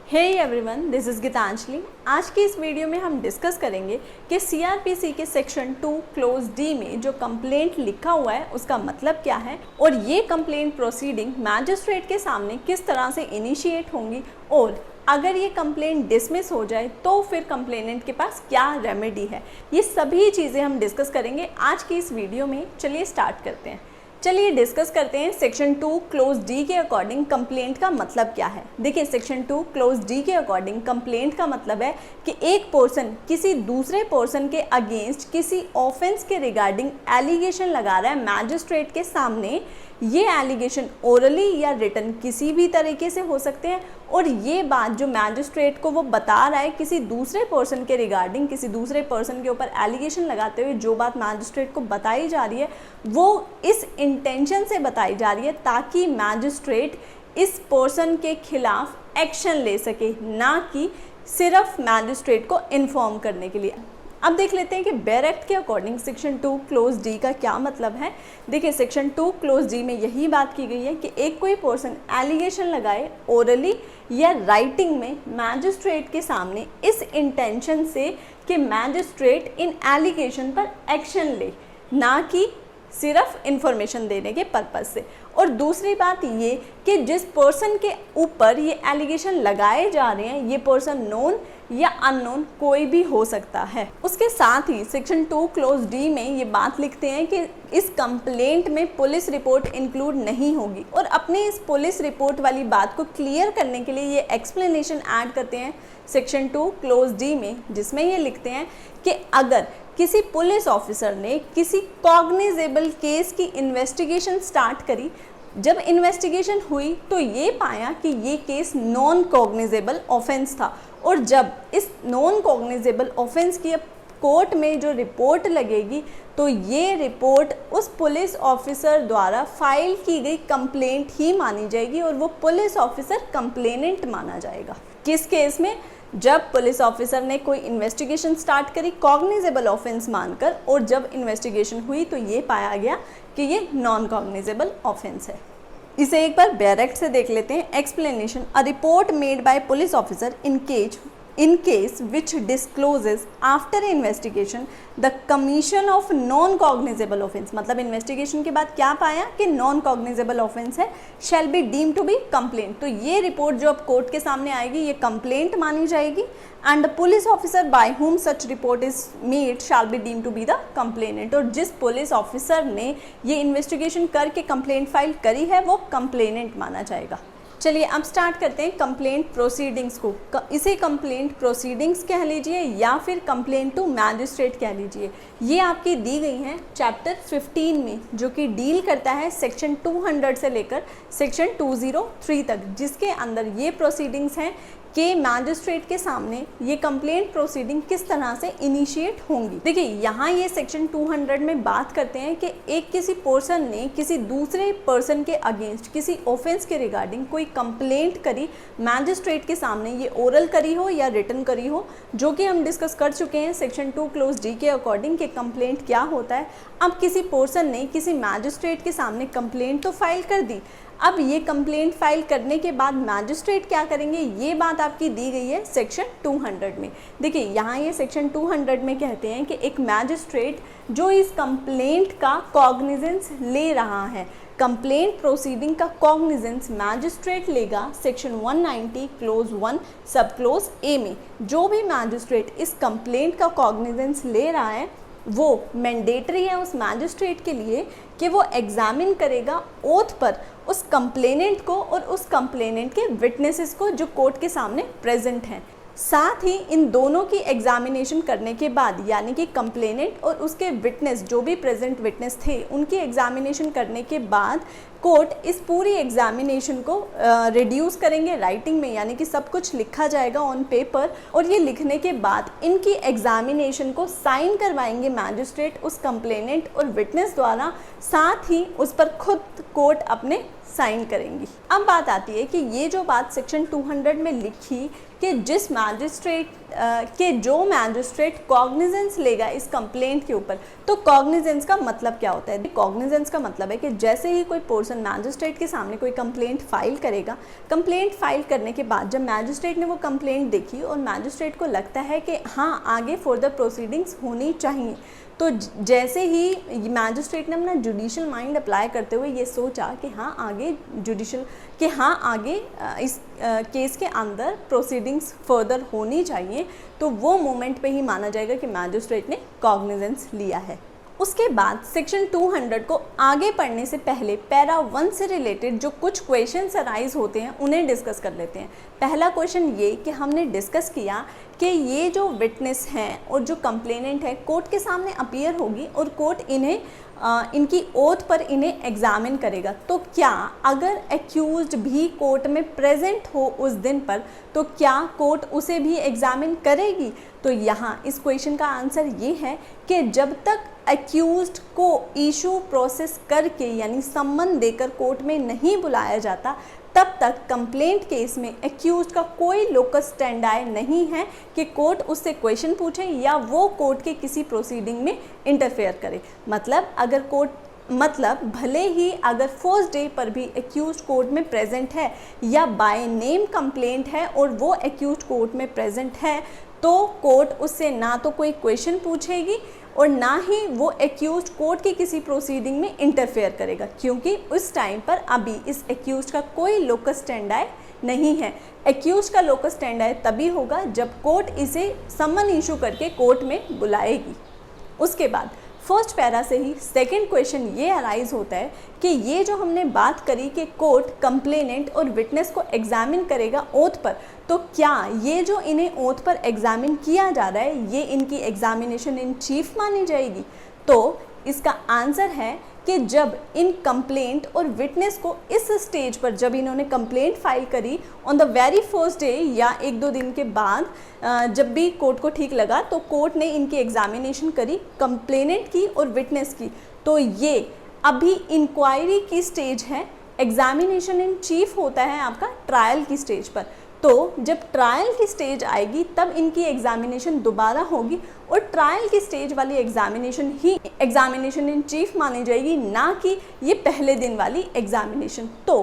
Hey everyone, this is Geetanjali. आज की इस वीडियो में हम डिस्कस करेंगे कि सीआरपीसी के सेक्शन 2 क्लोज डी में जो कंप्लेंट लिखा हुआ है उसका मतलब क्या है और ये कंप्लेंट प्रोसीडिंग मैजिस्ट्रेट के सामने किस तरह से इनिशिएट होंगी और अगर ये कंप्लेंट डिसमिस हो जाए तो फिर कंप्लेनेंट के पास क्या रेमेडी है। ये सभी चीज़ें हम डिस्कस करेंगे आज की इस वीडियो में। चलिए स्टार्ट करते हैं। चलिए डिस्कस करते हैं सेक्शन 2 क्लोज डी के अकॉर्डिंग कंप्लेंट का मतलब क्या है। देखिए, सेक्शन 2 क्लोज डी के अकॉर्डिंग कंप्लेंट का मतलब है कि एक पर्सन किसी दूसरे पर्सन के अगेंस्ट किसी ऑफेंस के रिगार्डिंग एलिगेशन लगा रहा है मैजिस्ट्रेट के सामने। ये एलिगेशन ओरली या रिटन किसी भी तरीके से हो सकते हैं और ये बात जो मैजिस्ट्रेट को वो बता रहा है किसी दूसरे पर्सन के रिगार्डिंग, किसी दूसरे पर्सन के ऊपर एलिगेशन लगाते हुए जो बात मैजिस्ट्रेट को बताई जा रही है वो इस इंटेंशन से बताई जा रही है ताकि मैजिस्ट्रेट इस पर्सन के खिलाफ एक्शन ले सके, ना कि सिर्फ मैजिस्ट्रेट को इन्फॉर्म करने के लिए। अब देख लेते हैं कि बेयर एक्ट के अकॉर्डिंग सेक्शन 2 क्लोज डी का क्या मतलब है। देखिए, सेक्शन 2 क्लोज डी में यही बात की गई है कि एक कोई पर्सन एलिगेशन लगाए ओरली या राइटिंग में मैजिस्ट्रेट के सामने इस इंटेंशन से कि मैजिस्ट्रेट इन एलिगेशन पर एक्शन ले, ना कि सिर्फ इंफॉर्मेशन देने के पर्पज़ से। और दूसरी बात ये कि जिस पर्सन के ऊपर ये एलिगेशन लगाए जा रहे हैं ये पर्सन नोन या अननोन कोई भी हो सकता है। उसके साथ ही सेक्शन 2 क्लोज डी में ये बात लिखते हैं कि इस कंप्लेंट में पुलिस रिपोर्ट इंक्लूड नहीं होगी और अपने इस पुलिस रिपोर्ट वाली बात को क्लियर करने के लिए ये एक्सप्लेनेशन ऐड करते हैं सेक्शन 2 क्लोज डी में, जिसमें ये लिखते हैं कि अगर किसी पुलिस ऑफिसर ने किसी कॉग्निजेबल केस की इन्वेस्टिगेशन स्टार्ट करी, जब इन्वेस्टिगेशन हुई तो ये पाया कि ये केस नॉन कॉग्निजेबल ऑफेंस था और जब इस नॉन कॉग्निजेबल ऑफेंस की कोर्ट में जो रिपोर्ट लगेगी तो ये रिपोर्ट उस पुलिस ऑफिसर द्वारा फाइल की गई कंप्लेंट ही मानी जाएगी और वो पुलिस ऑफिसर कंप्लेनेंट माना जाएगा। किस केस में? जब पुलिस ऑफिसर ने कोई इन्वेस्टिगेशन स्टार्ट करी कॉग्निजेबल ऑफेंस मानकर और जब इन्वेस्टिगेशन हुई तो ये पाया गया कि ये नॉन कॉग्निजेबल ऑफेंस है। इसे एक बार बेयर एक्ट से देख लेते हैं। Explanation: a report made by police officer in case which discloses after investigation the commission of non cognizable offense, मतलब इन्वेस्टिगेशन के बाद क्या पाया कि नॉन कॉग्निजेबल ऑफेंस है, shall be deemed to be complaint। तो ये रिपोर्ट जो अब कोर्ट के सामने आएगी ये कंप्लेंट मानी जाएगी and the police officer by whom such report is made shall be deemed to be the complainant। और जिस पुलिस ऑफिसर ने ये इन्वेस्टिगेशन करके कंप्लेंट फाइल करी है वो कंप्लेनेंट माना जाएगा। चलिए अब स्टार्ट करते हैं कंप्लेंट प्रोसीडिंग्स को। इसे कंप्लेंट प्रोसीडिंग्स कह लीजिए या फिर कंप्लेंट टू मैजिस्ट्रेट कह लीजिए। ये आपकी दी गई हैं चैप्टर 15 में, जो कि डील करता है सेक्शन 200 से लेकर सेक्शन 203 तक, जिसके अंदर ये प्रोसीडिंग्स हैं कि मैजिस्ट्रेट के सामने ये कंप्लेंट प्रोसीडिंग किस तरह से इनिशिएट होंगी। देखिए, यहाँ ये सेक्शन 200 में बात करते हैं कि एक किसी पर्सन ने किसी दूसरे पर्सन के अगेंस्ट किसी ऑफेंस के रिगार्डिंग कोई कंप्लेंट करी मैजिस्ट्रेट के सामने, ये ओरल करी हो या रिटन करी हो, जो कि हम डिस्कस कर चुके हैं सेक्शन 2 क्लोज डी के अकॉर्डिंग कि कंप्लेंट क्या होता है। अब किसी पर्सन ने किसी मैजिस्ट्रेट के सामने कंप्लेंट तो फाइल कर दी। अब ये कंप्लेंट फाइल करने के बाद मैजिस्ट्रेट क्या करेंगे, ये बात आपकी दी गई है सेक्शन 200 में। देखिए, यहाँ ये सेक्शन 200 में कहते हैं कि एक मैजिस्ट्रेट जो इस कंप्लेंट का कॉग्निजेंस ले रहा है, कंप्लेंट प्रोसीडिंग का कॉग्निजेंस मैजिस्ट्रेट लेगा सेक्शन 190 क्लोज 1 सब क्लोज ए में। जो भी मैजिस्ट्रेट इस कंप्लेंट का कॉग्निजेंस ले रहा है वो मैंडेटरी है उस मैजिस्ट्रेट के लिए कि वो एग्जामिन करेगा ओथ पर उस कंप्लेनेंट को और उस कंप्लेनेंट के विटनेसेस को जो कोर्ट के सामने प्रेजेंट हैं। साथ ही इन दोनों की एग्जामिनेशन करने के बाद, यानी कि कंप्लेनेंट और उसके विटनेस जो भी प्रेजेंट विटनेस थे उनकी एग्जामिनेशन करने के बाद कोर्ट इस पूरी एग्जामिनेशन को रिड्यूस करेंगे राइटिंग में, यानी कि सब कुछ लिखा जाएगा ऑन पेपर और ये लिखने के बाद इनकी एग्जामिनेशन को साइन करवाएंगे मैजिस्ट्रेट उस कंप्लेनेंट और विटनेस द्वारा, साथ ही उस पर खुद कोर्ट अपने साइन करेंगी। अब बात आती है कि ये जो बात सेक्शन 200 में लिखी कि जिस मैजिस्ट्रेट जो मैजिस्ट्रेट कॉग्निजेंस लेगा इस कंप्लेंट के ऊपर, तो कॉग्निजेंस का मतलब क्या होता है? कॉग्निजेंस का मतलब है कि जैसे ही कोई पर्सन मैजिस्ट्रेट के सामने कोई कंप्लेंट फाइल करेगा। कंप्लेंट फाइल करने के बाद जब मैजिस्ट्रेट ने वो कंप्लेंट देखी और मैजिस्ट्रेट को लगता है कि हाँ आगे फर्दर प्रोसीडिंग्स होनी चाहिए, तो जैसे ही मैजिस्ट्रेट ने अपना जुडिशल माइंड अप्लाई करते हुए ये सोचा कि हाँ आगे इस केस के अंदर प्रोसीडिंग्स फर्दर होनी चाहिए, तो वो मोमेंट पे ही माना जाएगा कि मैजिस्ट्रेट ने कॉग्निजेंस लिया है। उसके बाद सेक्शन 200 को आगे पढ़ने से पहले पैरा 1 से रिलेटेड जो कुछ क्वेश्चंस अराइज होते हैं उन्हें डिस्कस कर लेते हैं। पहला क्वेश्चन ये कि हमने डिस्कस किया कि ये जो विटनेस हैं और जो कंप्लेनेंट है कोर्ट के सामने अपीयर होगी और कोर्ट इन्हें इनकी ओथ पर इन्हें एग्जामिन करेगा, तो क्या अगर एक्यूज्ड भी कोर्ट में प्रेजेंट हो उस दिन पर तो क्या कोर्ट उसे भी एग्जामिन करेगी? तो यहाँ इस क्वेश्चन का आंसर ये है कि जब तक एक्यूज्ड को इशू प्रोसेस करके यानी सम्मन देकर कोर्ट में नहीं बुलाया जाता तब तक कंप्लेंट केस में एक्यूज्ड का कोई लोकस स्टैंडाई नहीं है कि कोर्ट उससे क्वेश्चन पूछे या वो कोर्ट के किसी प्रोसीडिंग में इंटरफेयर करे। मतलब भले ही अगर फर्स्ट डे पर भी एक्यूज्ड कोर्ट में प्रेजेंट है या बाय नेम कंप्लेंट है और वो एक्यूज्ड कोर्ट में प्रेजेंट है, तो कोर्ट उससे ना तो कोई क्वेश्चन पूछेगी और ना ही वो एक्यूज्ड कोर्ट की किसी प्रोसीडिंग में इंटरफेयर करेगा, क्योंकि उस टाइम पर अभी इस एक्यूज्ड का कोई लोकस स्टैंडाई नहीं है। एक्यूज्ड का लोकस स्टैंडाई तभी होगा जब कोर्ट इसे सम्मन इशू करके कोर्ट में बुलाएगी। उसके बाद फर्स्ट पैरा से ही सेकंड क्वेश्चन ये अराइज होता है कि ये जो हमने बात करी कि कोर्ट कंप्लेनेंट और विटनेस को एग्जामिन करेगा ओथ पर, तो क्या ये जो इन्हें ओथ पर एग्जामिन किया जा रहा है ये इनकी एग्जामिनेशन इन चीफ मानी जाएगी? तो इसका आंसर है कि जब इन कंप्लेंट और विटनेस को इस स्टेज पर जब इन्होंने कंप्लेंट फाइल करी on the very first day या 1-2 दिन के बाद जब भी कोर्ट को ठीक लगा तो कोर्ट ने इनकी एग्जामिनेशन करी कंप्लेनेंट की और विटनेस की, तो ये अभी इंक्वायरी की स्टेज है। एग्जामिनेशन इन चीफ होता है आपका ट्रायल की स्टेज पर, तो जब ट्रायल की स्टेज आएगी तब इनकी एग्जामिनेशन दोबारा होगी और ट्रायल की स्टेज वाली examination he examination in chief मानी जाएगी, ना कि ये पहले दिन वाली एग्जामिनेशन। तो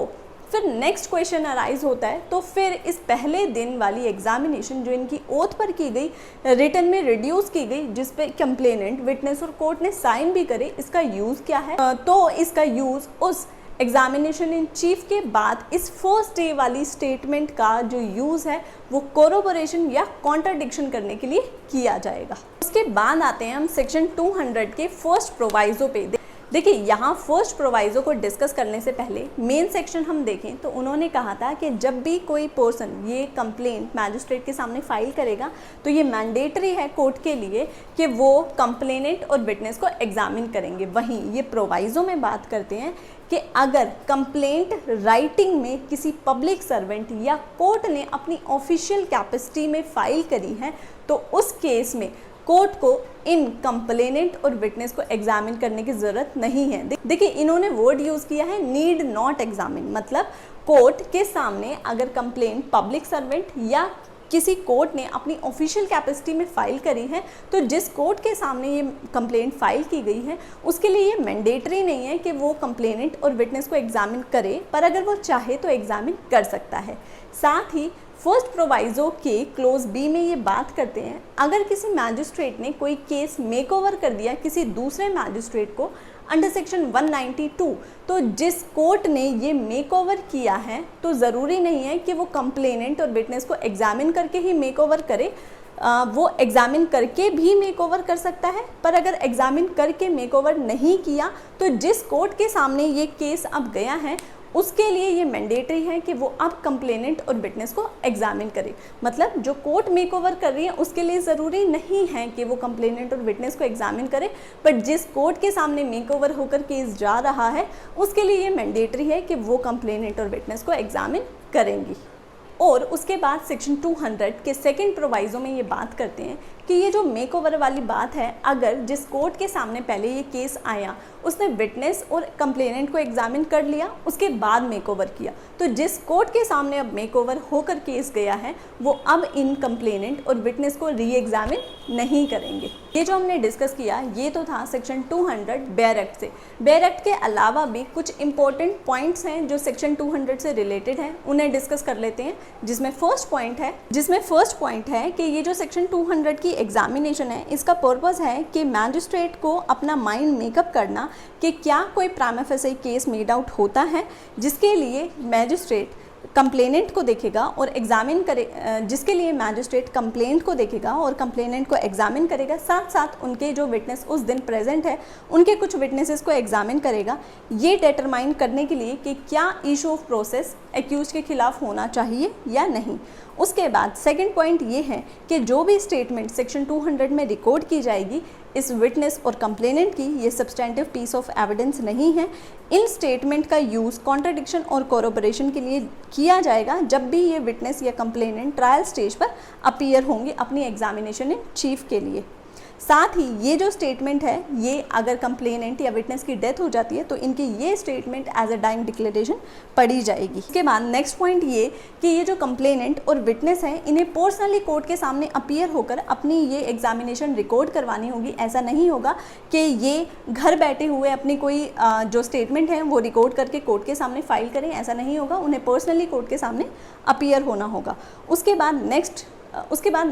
फिर नेक्स्ट क्वेश्चन अराइज होता है, तो फिर इस पहले दिन वाली एग्जामिनेशन जो इनकी ओथ पर की गई, रिटन में रिड्यूस की गई, जिस पे कंप्लेनेंट, विटनेस और कोर्ट ने साइन भी करे, इसका यूज़ क्या है? तो इसका यूज़ उस एग्जामिनेशन इन चीफ के बाद इस फर्स्ट डे वाली स्टेटमेंट का जो यूज़ है वो कोरोबोरेशन या कॉन्ट्राडिक्शन करने के लिए किया जाएगा। उसके बाद आते हैं हम सेक्शन 200 के फर्स्ट प्रोवाइजो पे। देखिए यहाँ फर्स्ट प्रोवाइजो को डिस्कस करने से पहले मेन सेक्शन हम देखें तो उन्होंने कहा था कि जब भी कोई पर्सन ये कंप्लेंट मैजिस्ट्रेट के सामने फाइल करेगा तो ये मैंडेटरी है कोर्ट के लिए कि वो कंप्लेनेंट और विटनेस को एग्जामिन करेंगे। वहीं ये प्रोवाइजो में बात करते हैं कि अगर कंप्लेंट राइटिंग में किसी पब्लिक सर्वेंट या कोर्ट ने अपनी ऑफिशियल कैपेसिटी में फाइल करी है तो उस केस में कोर्ट को इन कंप्लेनेंट और विटनेस को एग्जामिन करने की ज़रूरत नहीं है। देखिए इन्होंने वर्ड यूज़ किया है नीड नॉट एग्जामिन, मतलब कोर्ट के सामने अगर कंप्लेंट पब्लिक सर्वेंट या किसी कोर्ट ने अपनी ऑफिशियल कैपेसिटी में फाइल करी है तो जिस कोर्ट के सामने ये कंप्लेंट फाइल की गई है उसके लिए ये मैंडेटरी नहीं है कि वो कंप्लेनेंट और विटनेस को एग्जामिन करे, पर अगर वो चाहे तो एग्जामिन कर सकता है। साथ ही फर्स्ट प्रोवाइजो के क्लोज बी में ये बात करते हैं, अगर किसी मैजिस्ट्रेट ने कोई केस मेकओवर कर दिया किसी दूसरे मैजिस्ट्रेट को अंडर सेक्शन 192, तो जिस कोर्ट ने ये मेकओवर किया है तो ज़रूरी नहीं है कि वो कंप्लेनेंट और विटनेस को एग्जामिन करके ही मेकओवर करे, वो एग्जामिन करके भी मेकओवर कर सकता है। पर अगर एग्जामिन करके मेकओवर नहीं किया तो जिस कोर्ट के सामने ये केस अब गया है उसके लिए ये मैंडेटरी है कि वो अब कंप्लेनेंट और विटनेस को एग्जामिन करे। मतलब जो कोर्ट मेकओवर कर रही है उसके लिए ज़रूरी नहीं है कि वो कंप्लेनेंट और विटनेस को एग्जामिन करे, बट जिस कोर्ट के सामने मेकओवर होकर केस जा रहा है उसके लिए ये मैंडेटरी है कि वो कंप्लेनेंट और विटनेस को एग्जामिन करेंगी। और उसके बाद सेक्शन 200 के सेकंड प्रोवाइजो में ये बात करते हैं कि ये जो मेकओवर वाली बात है, अगर जिस कोर्ट के सामने पहले ये केस आया उसने विटनेस और कंप्लेनेंट को एग्जामिन कर लिया, उसके बाद मेकओवर किया। तो जिस कोर्ट के सामने अब मेकओवर होकर केस गया है वो अब इन कंप्लेनेंट और विटनेस को री एग्जामिन नहीं करेंगे। ये जो हमने डिस्कस किया ये तो था सेक्शन 200 बेयर एक्ट से। बेयर एक्ट के अलावा भी कुछ इंपॉर्टेंट पॉइंट्स हैं जो सेक्शन 200 से रिलेटेड हैं, उन्हें डिस्कस कर लेते हैं। जिसमें फर्स्ट पॉइंट है कि ये जो सेक्शन 200 की एग्जामिनेशन है इसका पर्पस है कि मैजिस्ट्रेट को अपना माइंड मेकअप करना कि क्या कोई prima facie case made out होता है, जिसके लिए मैजिस्ट्रेट कंप्लेनेंट को देखेगा और एग्जामिन करे, जिसके लिए मैजिस्ट्रेट कंप्लेंट को देखेगा और कंप्लेनेंट को एग्जामिन करेगा, साथ साथ उनके जो विटनेस उस दिन प्रेजेंट है उनके कुछ विटनेसेस को एग्जामिन करेगा, ये डिटरमाइन करने के लिए कि क्या इशू ऑफ प्रोसेस एक्यूज के खिलाफ होना चाहिए या नहीं। उसके बाद सेकंड पॉइंट ये है कि जो भी स्टेटमेंट सेक्शन 200 में रिकॉर्ड की जाएगी इस विटनेस और कंप्लेनेंट की ये सब्सटेंटिव पीस ऑफ एविडेंस नहीं है। इन स्टेटमेंट का यूज़ कॉन्ट्रडिक्शन और कोरोबोरेशन के लिए किया जाएगा जब भी ये विटनेस या कंप्लेनेंट ट्रायल स्टेज पर अपीयर होंगे अपनी एग्जामिनेशन इन चीफ के लिए। साथ ही ये जो स्टेटमेंट है ये अगर कंप्लेनेंट या विटनेस की डेथ हो जाती है तो इनकी ये statement as a dying declaration पढ़ी जाएगी। इसके बाद नेक्स्ट पॉइंट ये कि ये जो कंप्लेनेंट और विटनेस हैं इन्हें पर्सनली कोर्ट के सामने अपीयर होकर अपनी ये एग्जामिनेशन रिकॉर्ड करवानी होगी। ऐसा नहीं होगा कि ये घर बैठे हुए अपनी कोई जो स्टेटमेंट है वो रिकॉर्ड करके कोर्ट के सामने फाइल करें, ऐसा नहीं होगा, उन्हें पर्सनली कोर्ट के सामने अपीयर होना होगा। उसके बाद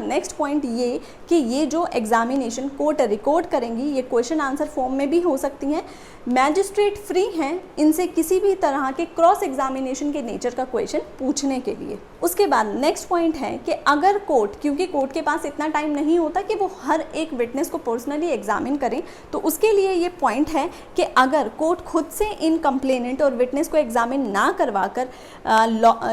नेक्स्ट पॉइंट ये कि ये जो एग्जामिनेशन कोर्ट रिकॉर्ड करेंगी ये क्वेश्चन आंसर फॉर्म में भी हो सकती हैं। मैजिस्ट्रेट फ्री हैं इनसे किसी भी तरह के क्रॉस एग्जामिनेशन के नेचर का क्वेश्चन पूछने के लिए। उसके बाद नेक्स्ट पॉइंट है कि अगर कोर्ट, क्योंकि कोर्ट के पास इतना टाइम नहीं होता कि वो हर एक विटनेस को पर्सनली एग्जामिन करें, तो उसके लिए ये पॉइंट है कि अगर कोर्ट खुद से इन कंप्लेनेंट और विटनेस को एग्जामिन ना करवा कर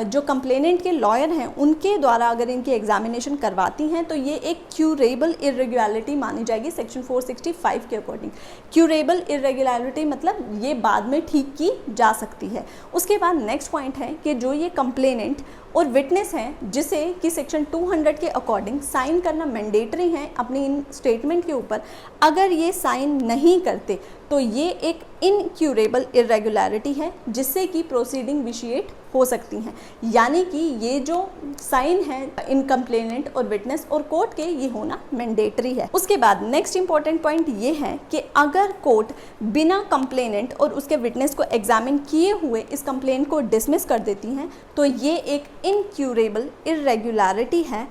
जो कंप्लेनेंट के लॉयर हैं उनके द्वारा अगर इनकी एग्जामिनेशन करवाती हैं तो ये एक क्यूरेबल इरेगुलरिटी मानी जाएगी सेक्शन 465 के अकॉर्डिंग। क्यूरेबल इरेगुलरिटी मतलब ये बाद में ठीक की जा सकती है। उसके बाद नेक्स्ट पॉइंट है कि जो ये कंप्लेनेंट और विटनेस हैं जिसे कि सेक्शन 200 के अकॉर्डिंग साइन करना मैंडेटरी है अपनी इन स्टेटमेंट के ऊपर, अगर ये साइन नहीं करते तो ये एक इनक्यूरेबल इरेगुलरिटी है जिससे कि प्रोसीडिंग विशिएट हो सकती हैं। यानी कि ये जो साइन है इन कंप्लेनेंट और विटनेस और कोर्ट के ये होना मैंडेटरी है। उसके बाद नेक्स्ट इंपॉर्टेंट पॉइंट ये है कि अगर कोर्ट बिना कंप्लेनेंट और उसके विटनेस को एग्जामिन किए हुए इस कंप्लेंट को डिसमिस कर देती हैं तो ये एक इनक्यूरेबल इरेगुलरिटी है,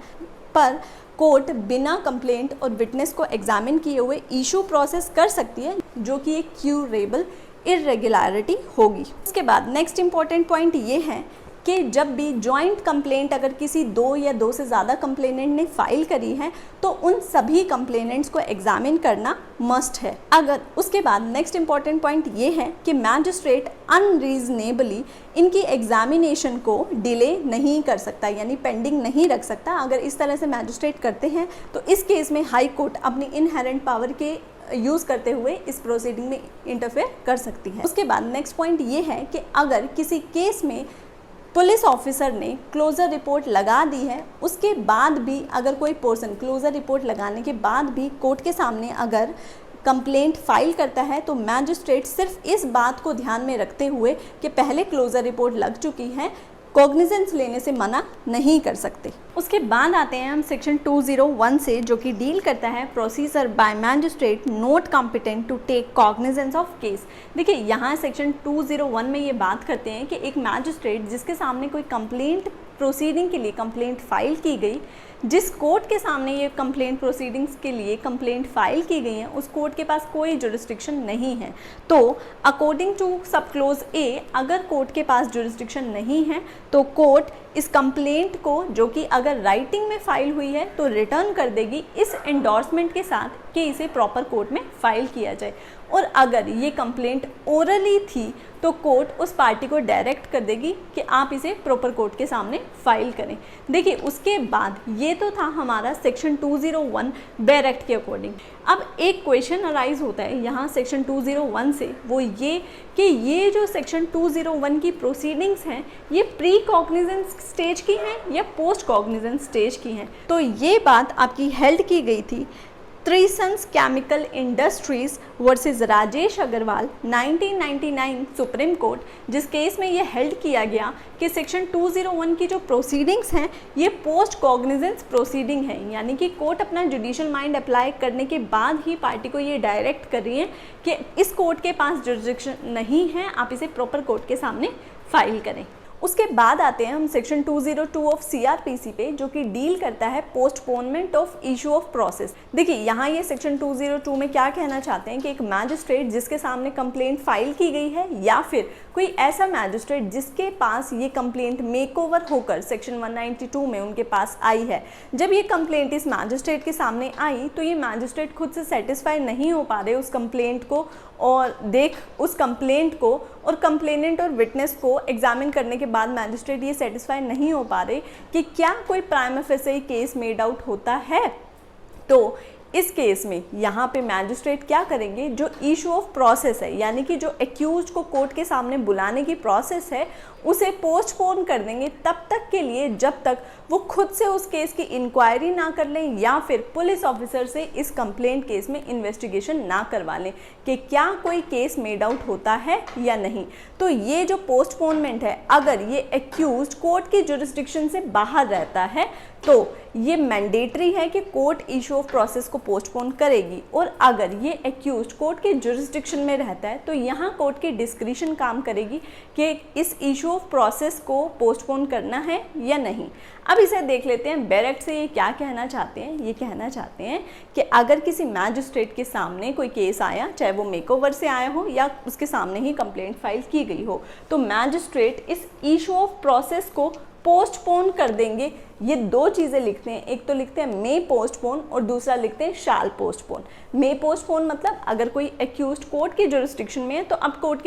पर कोर्ट बिना कंप्लेंट और विटनेस को एग्जामिन किए हुए इशू प्रोसेस कर सकती है जो कि एक क्यूरेबल इरेगुलरिटी होगी। उसके बाद नेक्स्ट इंपॉर्टेंट पॉइंट ये है कि जब भी जॉइंट कंप्लेंट अगर किसी दो या दो से ज़्यादा कंप्लेनेंट ने फाइल करी है तो उन सभी कंप्लेनेंट्स को एग्जामिन करना मस्ट है। अगर उसके बाद नेक्स्ट इंपॉर्टेंट पॉइंट ये है कि मैजिस्ट्रेट अनरीजनेबली इनकी एग्जामिनेशन को डिले नहीं कर सकता, यानी पेंडिंग नहीं रख सकता। अगर इस तरह से मैजिस्ट्रेट करते हैं तो इस केस में हाई कोर्ट अपनी इनहेरेंट पावर के यूज़ करते हुए इस प्रोसीडिंग में इंटरफेयर कर सकती है। उसके बाद नेक्स्ट पॉइंट ये है कि अगर किसी केस में पुलिस ऑफिसर ने क्लोजर रिपोर्ट लगा दी है, उसके बाद भी अगर कोई पर्सन क्लोजर रिपोर्ट लगाने के बाद भी कोर्ट के सामने अगर कंप्लेंट फाइल करता है तो मैजिस्ट्रेट सिर्फ इस बात को ध्यान में रखते हुए कि पहले क्लोजर रिपोर्ट लग चुकी है कॉग्निजेंस लेने से मना नहीं कर सकते। उसके बाद आते हैं हम सेक्शन 201 से जो कि डील करता है procedure by magistrate not competent to take cognizance of case. देखिए यहाँ सेक्शन 201 में ये बात करते हैं कि एक मैजिस्ट्रेट जिसके सामने कोई कंप्लेंट प्रोसीडिंग के लिए कंप्लेंट फाइल की गई, जिस कोर्ट के सामने ये कंप्लेंट प्रोसीडिंग्स के लिए कंप्लेंट फाइल की गई है उस कोर्ट के पास कोई जुरिस्डिक्शन नहीं है। तो अकॉर्डिंग टू सब क्लोज ए अगर कोर्ट के पास जुरिस्डिक्शन नहीं है तो कोर्ट इस कंप्लेंट को, जो कि अगर राइटिंग में फाइल हुई है तो रिटर्न कर देगी इस एंडोर्समेंट के साथ कि इसे प्रॉपर कोर्ट में फाइल किया जाए। और अगर ये कंप्लेंट ओरली थी तो कोर्ट उस पार्टी को डायरेक्ट कर देगी कि आप इसे प्रॉपर कोर्ट के सामने फाइल करें। देखिए उसके बाद ये तो था हमारा सेक्शन 201 बेयर एक्ट के अकॉर्डिंग। अब एक क्वेश्चन अराइज होता है यहाँ सेक्शन 201 से, वो ये कि ये जो सेक्शन 201 की प्रोसीडिंग्स हैं ये प्री कॉग्निजेंस स्टेज की हैं या पोस्ट कॉग्निजेंस स्टेज की हैं। तो ये बात आपकी हेल्ड की गई थी Trisuns chemical industries versus Rajesh Agarwal 1999 supreme court, जिस केस में ये हेल्ड किया गया कि सेक्शन 201 की जो प्रोसीडिंग्स हैं ये पोस्ट कॉग्निजेंस प्रोसीडिंग है, यानी कि कोर्ट अपना जुडिशियल माइंड अप्लाई करने के बाद ही पार्टी को ये डायरेक्ट कर रही है कि इस कोर्ट के पास जुरिडिक्शन नहीं है, आप इसे प्रॉपर कोर्ट के सामने फाइल करें। उसके बाद आते हैं हम सेक्शन 202 ऑफ CRPC पे, जो कि डील करता है postponement of issue of process. देखिए यहाँ ये सेक्शन 202 में क्या कहना चाहते हैं कि एक मैजिस्ट्रेट जिसके सामने कंप्लेंट फाइल की गई है या फिर कोई ऐसा मैजिस्ट्रेट जिसके पास ये कंप्लेंट मेकओवर होकर सेक्शन 192 में उनके पास आई है, जब ये कंप्लेंट इस मैजिस्ट्रेट के सामने आई तो ये मैजिस्ट्रेट खुद से सेटिस्फाई नहीं हो पा रहे उस कंप्लेंट को और उस कंप्लेंट को और कंप्लेनेंट और विटनेस को एग्जामिन करने के बाद मैजिस्ट्रेट ये सेटिस्फाई नहीं हो पा रहे कि क्या कोई prima facie case made out होता है, तो इस केस में यहाँ पे मैजिस्ट्रेट क्या करेंगे, जो इशू ऑफ प्रोसेस है यानी कि जो एक्यूज को कोर्ट के सामने बुलाने की प्रोसेस है उसे पोस्टपोन कर देंगे तब तक के लिए जब तक वो खुद से उस केस की इंक्वायरी ना कर लें या फिर पुलिस ऑफिसर से इस कंप्लेंट केस में इन्वेस्टिगेशन ना करवा लें कि क्या कोई केस मेड आउट होता है या नहीं। तो ये जो पोस्टपोनमेंट है, अगर ये एक्यूज कोर्ट की जुरिस्डिक्शन से बाहर रहता है तो ये मैंडेटरी है कि कोर्ट इशू ऑफ प्रोसेस को पोस्टपोन करेगी, और अगर ये एक्यूज कोर्ट के जुरिस्डिक्शन में रहता है तो यहाँ कोर्ट की डिस्क्रिशन काम करेगी कि इस इशू ऑफ प्रोसेस को पोस्टपोन करना है या नहीं। अब इसे देख लेते हैं बैरेक्ट से ये क्या कहना चाहते हैं। ये कहना चाहते हैं कि अगर किसी मैजिस्ट्रेट के सामने कोई केस आया, चाहे वो मेकओवर से आया हो या उसके सामने ही कंप्लेंट फाइल की गई हो, तो मैजिस्ट्रेट इस इशू ऑफ प्रोसेस को पोस्टपोन कर देंगे। ये दो चीज़ें लिखते हैं, एक तो लिखते हैं मे पोस्टपोन और दूसरा लिखते हैं शाल पोस्टपोन। मे पोस्टपोन मतलब अगर कोई एक्यूज्ड कोर्ट के जुरिस्डिक्शन में है तो अब कोर्ट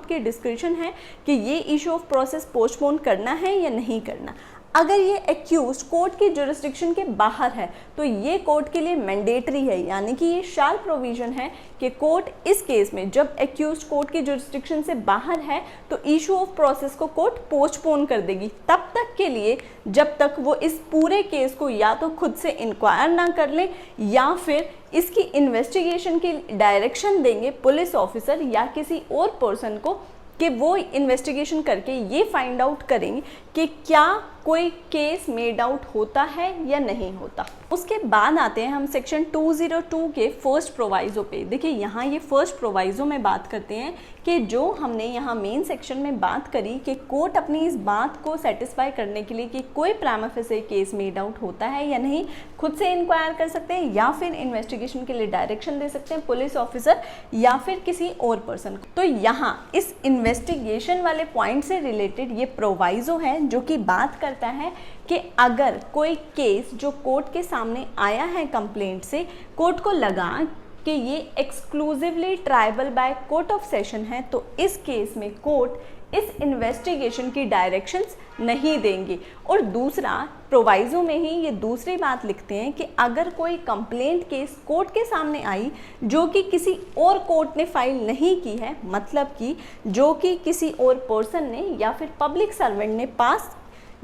के डिस्क्रिप्शन है कि ये इशू ऑफ प्रोसेस पोस्टपोन करना है या नहीं करना। अगर ये एक्यूज्ड कोर्ट की जुरिस्डिक्शन के बाहर है तो ये कोर्ट के लिए मैंडेटरी है, यानी कि ये शाल प्रोविजन है कि कोर्ट इस केस में जब एक्यूज्ड कोर्ट की जुरिस्डिक्शन से बाहर है तो इशू ऑफ प्रोसेस को कोर्ट पोस्टपोन कर देगी तब तक के लिए जब तक वो इस पूरे केस को या तो खुद से इंक्वायर ना कर ले या फिर इसकी इन्वेस्टिगेशन की डायरेक्शन देंगे पुलिस ऑफिसर या किसी और पर्सन को कि वो इन्वेस्टिगेशन करके ये फाइंड आउट करेंगे कि क्या कोई केस मेड आउट होता है या नहीं होता। उसके बाद आते हैं हम सेक्शन 202 के फर्स्ट प्रोवाइजो पे। देखिए यहाँ ये फर्स्ट प्रोवाइजो में बात करते हैं कि जो हमने यहाँ मेन सेक्शन में बात करी कि कोर्ट अपनी इस बात को सेटिस्फाई करने के लिए कि कोई prima facie case made out होता है या नहीं, खुद से इंक्वायर कर सकते हैं या फिर इन्वेस्टिगेशन के लिए डायरेक्शन दे सकते हैं पुलिस ऑफिसर या फिर किसी और पर्सन को। तो यहाँ इस इन्वेस्टिगेशन वाले पॉइंट से रिलेटेड ये प्रोवाइजो है जो कि बात करता है कि अगर कोई केस जो कोर्ट के सामने आया है कंप्लेंट से, कोर्ट को लगा कि ये exclusively tribal by court of session है, तो इस केस में कोर्ट इस इन्वेस्टिगेशन की डायरेक्शंस नहीं देंगे। और दूसरा प्रोवाइजो में ही ये दूसरी बात लिखते हैं कि अगर कोई कंप्लेंट केस कोर्ट के सामने आई जो कि किसी और कोर्ट ने फाइल नहीं की है, मतलब कि जो कि किसी और पर्सन ने या फिर पब्लिक सर्वेंट ने पास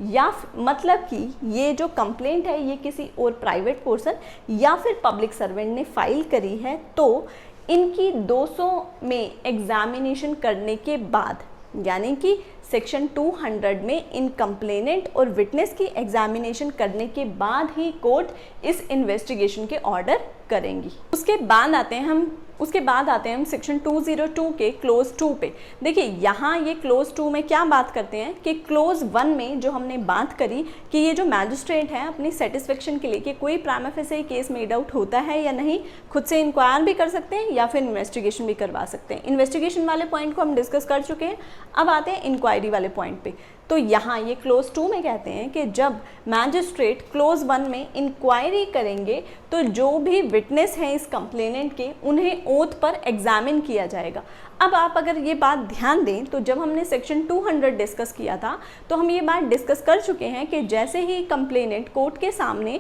या मतलब कि ये जो कंप्लेंट है ये किसी और प्राइवेट पर्सन या फिर पब्लिक सर्वेंट ने फाइल करी है, तो इनकी 200 में एग्जामिनेशन करने के बाद, यानी कि सेक्शन 200 में इन कंप्लेनेंट और विटनेस की एग्जामिनेशन करने के बाद ही कोर्ट इस इन्वेस्टिगेशन के ऑर्डर करेंगी। उसके बाद आते हैं हम सेक्शन 202 के क्लोज 2 पे। देखिए यहाँ ये क्लोज 2 में क्या बात करते हैं कि क्लोज 1 में जो हमने बात करी कि ये जो मैजिस्ट्रेट है अपनी सेटिस्फेक्शन के लिए कि कोई prima facie case made out होता है या नहीं, खुद से इंक्वायर भी कर सकते हैं या फिर इन्वेस्टिगेशन भी करवा सकते हैं। इन्वेस्टिगेशन वाले पॉइंट को हम डिस्कस कर चुके हैं, अब आते हैं इंक्वायरी वाले पॉइंट पे। तो यहाँ ये क्लोज 2 में कहते हैं कि जब मैजिस्ट्रेट क्लोज 1 में इंक्वायरी करेंगे तो जो भी विटनेस हैं इस कंप्लेनेंट के उन्हें ओथ पर एग्जामिन किया जाएगा। अब आप अगर ये बात ध्यान दें तो जब हमने सेक्शन 200 डिस्कस किया था तो हम ये बात डिस्कस कर चुके हैं कि जैसे ही कंप्लेनेंट कोर्ट के सामने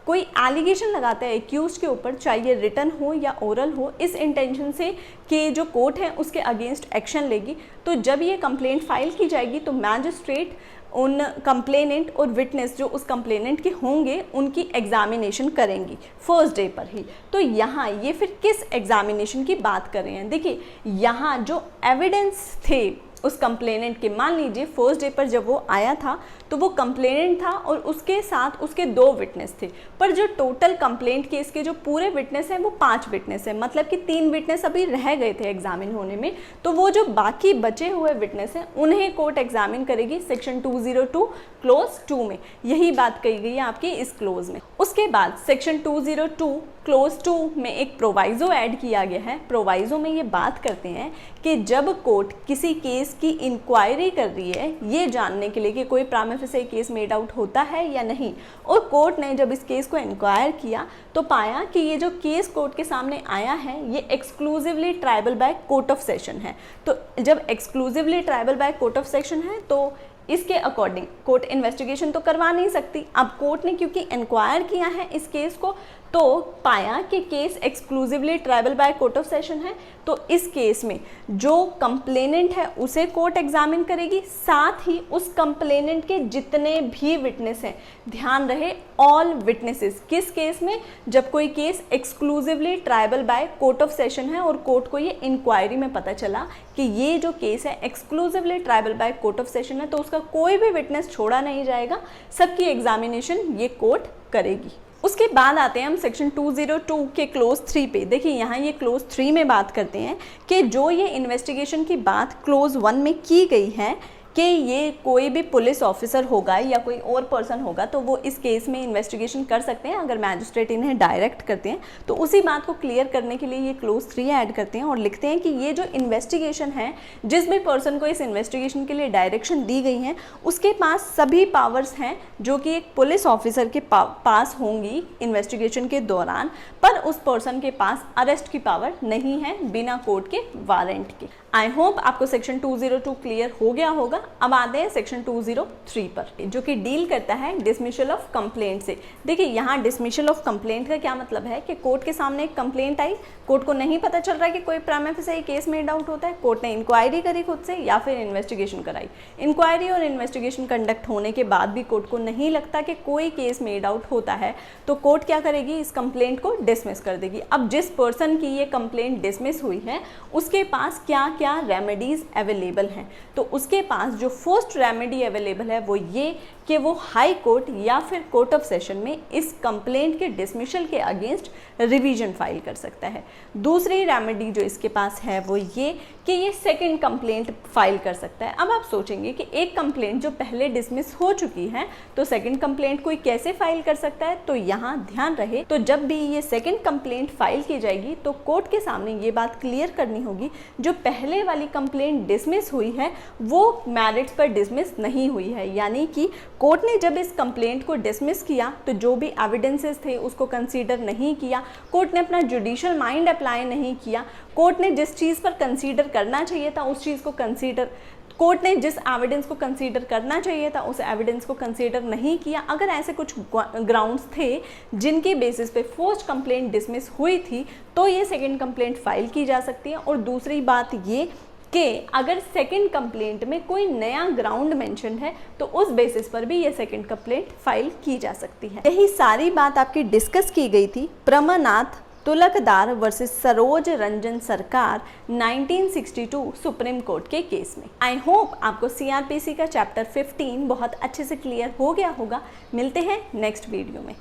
कोई एलिगेशन लगाता है एक्यूज के ऊपर, चाहे ये रिटन हो या ओरल हो, इस इंटेंशन से कि जो कोर्ट है उसके अगेंस्ट एक्शन लेगी, तो जब ये कंप्लेंट फाइल की जाएगी तो मैजिस्ट्रेट उन कंप्लेनेंट और विटनेस जो उस कंप्लेनेंट के होंगे उनकी एग्जामिनेशन करेंगी फर्स्ट डे पर ही। तो यहाँ ये फिर किस एग्जामिनेशन की बात कर रहे हैं, देखिए यहाँ जो एविडेंस थे उस कंप्लेनेंट के, मान लीजिए फर्स्ट डे पर जब वो आया था तो वो कंप्लेनेंट था और उसके साथ उसके 2 विटनेस थे, पर जो टोटल कंप्लेंट केस के जो पूरे विटनेस हैं वो 5 विटनेस है, मतलब कि 3 विटनेस अभी रह गए थे एग्जामिन होने में। तो वो जो बाकी बचे हुए विटनेस हैं उन्हें कोर्ट एग्जामिन करेगी सेक्शन 202 क्लोज 2 में, यही बात कही गई है आपकी इस क्लोज में। उसके बाद सेक्शन 202 क्लोज 2 में एक प्रोवाइजो ऐड किया गया है। प्रोवाइजो में ये बात करते हैं कि जब कोर्ट किसी केस की इंक्वायरी कर रही है ये जानने के लिए कि कोई prima facie case made out होता है या नहीं, और कोर्ट ने जब इस केस को इंक्वायर किया तो पाया कि ये जो केस कोर्ट के सामने आया है ये exclusively tribal by court of session है। तो जब exclusively tribal by court of session है तो इसके अकॉर्डिंग कोर्ट इन्वेस्टिगेशन तो करवा नहीं सकती। अब कोर्ट ने क्योंकि इंक्वायर किया है इस केस को तो पाया कि case exclusively tribal by court of session है, तो इस केस में जो कंप्लेनेंट है उसे कोर्ट एग्जामिन करेगी, साथ ही उस कंप्लेनेंट के जितने भी विटनेस हैं, ध्यान रहे ऑल विटनेसेस। किस केस में, जब कोई case exclusively tribal by court of session है और कोर्ट को ये इंक्वायरी में पता चला कि ये जो केस है exclusively tribal by court of session है, तो उसका कोई भी विटनेस छोड़ा नहीं जाएगा, सबकी एग्जामिनेशन ये कोर्ट करेगी। उसके बाद आते हैं हम सेक्शन 202 के क्लोज 3 पे। देखिए यहाँ ये क्लोज 3 में बात करते हैं कि जो ये इन्वेस्टिगेशन की बात क्लोज 1 में की गई है कि ये कोई भी पुलिस ऑफिसर होगा या कोई और पर्सन होगा तो वो इस केस में इन्वेस्टिगेशन कर सकते हैं अगर मैजिस्ट्रेट इन्हें डायरेक्ट करते हैं। तो उसी बात को क्लियर करने के लिए ये क्लोज 3 ऐड करते हैं और लिखते हैं कि ये जो इन्वेस्टिगेशन है, जिस भी पर्सन को इस इन्वेस्टिगेशन के लिए डायरेक्शन दी गई है उसके पास सभी पावर्स हैं जो कि एक पुलिस ऑफिसर के पास होंगी इन्वेस्टिगेशन के दौरान, पर उस पर्सन के पास अरेस्ट की पावर नहीं है बिना कोर्ट के वारंट के। आई होप आपको सेक्शन 202 क्लियर हो गया होगा। अब आते हैं सेक्शन 203 पर जो कि डील करता है डिसमिशल ऑफ कंप्लेंट से। देखिए यहाँ डिसमिशल ऑफ कंप्लेंट का क्या मतलब है कि कोर्ट के सामने एक कंप्लेंट आई, कोर्ट को नहीं पता चल रहा है कि कोई prima facie case made out होता है, कोर्ट ने इंक्वायरी करी खुद से या फिर इन्वेस्टिगेशन कराई। इंक्वायरी और इन्वेस्टिगेशन कंडक्ट होने के बाद भी कोर्ट को नहीं लगता कि कोई केस मेड आउट होता है तो कोर्ट क्या करेगी, इस कंप्लेंट को डिसमिस कर देगी। अब जिस पर्सन की ये कंप्लेंट डिसमिस हुई है उसके पास क्या क्या रेमेडीज अवेलेबल हैं, तो उसके पास जो फर्स्ट रेमेडी अवेलेबल है वो ये कि वो हाई कोर्ट या फिर कोर्ट ऑफ सेशन में इस कंप्लेंट के डिसमिशल के अगेंस्ट रिवीजन फाइल कर सकता है। दूसरी रेमेडी जो इसके पास है वो ये कि ये सेकंड कंप्लेंट फाइल कर सकता है। अब आप सोचेंगे कि एक कंप्लेंट जो पहले डिसमिस हो चुकी है तो सेकंड कंप्लेंट कोई कैसे फाइल कर सकता है, तो यहाँ ध्यान रहे, तो जब भी ये सेकंड कंप्लेंट फाइल की जाएगी तो कोर्ट के सामने ये बात क्लियर करनी होगी जो पहले वाली कंप्लेंट डिसमिस हुई है वो मैरिट्स पर डिसमिस नहीं हुई है, यानी कि कोर्ट ने जब इस कंप्लेंट को डिसमिस किया तो जो भी एविडेंसेस थे उसको कंसीडर नहीं किया, कोर्ट ने अपना जुडिशियल माइंड अप्लाई नहीं किया, कोर्ट ने जिस चीज़ पर कंसीडर करना चाहिए था उस चीज़ को कोर्ट ने जिस एविडेंस को कंसीडर करना चाहिए था उस एविडेंस को कंसीडर नहीं किया। अगर ऐसे कुछ ग्राउंड्स थे जिनके बेसिस पे फर्स्ट कंप्लेंट डिसमिस हुई थी तो ये सेकंड कंप्लेंट फाइल की जा सकती है। और दूसरी बात ये कि अगर सेकंड कंप्लेंट में कोई नया ग्राउंड मेंशन है तो उस बेसिस पर भी ये सेकंड कंप्लेंट फाइल की जा सकती है। यही सारी बात आपकी डिस्कस की गई थी प्रमानाथ तुलकदार वर्सेस सरोज रंजन सरकार 1962 सुप्रीम कोर्ट के केस में। आई होप आपको सीआरपीसी का चैप्टर 15 बहुत अच्छे से क्लियर हो गया होगा। मिलते हैं नेक्स्ट वीडियो में।